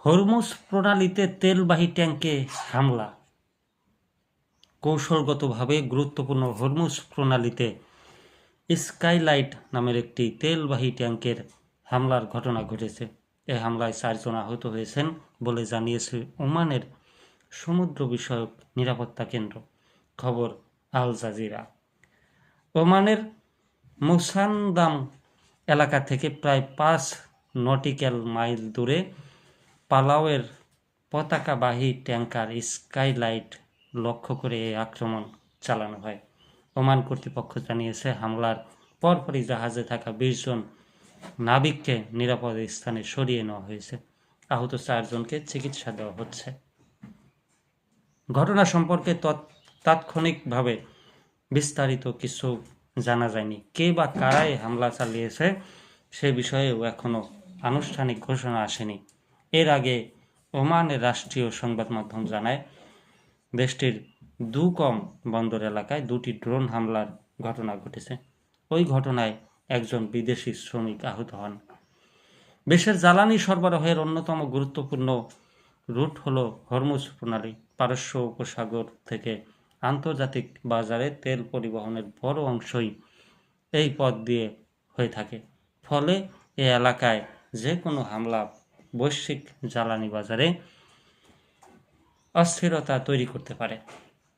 Hormuz প্রণালীতে তেলবাহী ট্যাঙ্কে হামলা। কৌশলগতভাবে গুরুত্বপূর্ণ হরমুজ প্রণালীতে স্কাইলাইট নামের একটি তেলবাহী ট্যাঙ্কের হামলার ঘটনা ঘটেছে। এ হামলায় 4 জন আহত হয়েছেন বলে জানিয়েছে ওমানের সমুদ্র বিষয়ক নিরাপত্তা কেন্দ্র। খবর আল জাজিরা। ওমানের মুসান্দাম এলাকা থেকে প্রায় 5 নটিক্যাল মাইল দূরে পালাওয়ের পতাকাবাহী ট্যাঙ্কার স্কাইলাইট লক্ষ্য করে এই আক্রমণ চালানো হয়। ওমান কর্তৃপক্ষ জানিয়েছে, হামলার পরপরই জাহাজে থাকা 20 জন নাবিককে নিরাপদ স্থানে সরিয়ে নেওয়া হয়েছে। আহত 4 জনকে চিকিৎসা দেওয়া হচ্ছে। ঘটনা সম্পর্কে তাৎক্ষণিকভাবে বিস্তারিত কিছু জানা যায়নি। কে বা কারাই হামলা চালিয়েছে সে বিষয়েও এখনও আনুষ্ঠানিক ঘোষণা আসেনি। এর আগে ওমানের রাষ্ট্রীয় সংবাদ মাধ্যম জানায়, দেশটির দুকম বন্দর এলাকায় 2টি ড্রোন হামলার ঘটনা ঘটেছে। ওই ঘটনায় একজন বিদেশি শ্রমিক আহত হন। বিশ্বের জ্বালানি সরবরাহের অন্যতম গুরুত্বপূর্ণ রুট হল হরমুজ প্রণালী। পারস্য উপসাগর থেকে আন্তর্জাতিক বাজারে তেল পরিবহনের বড় অংশই এই পথ দিয়ে হয়ে থাকে। ফলে এ এলাকায় যে কোনো হামলা বৈশ্বিক জ্বালানি বাজারে অস্থিরতা তৈরি করতে পারে।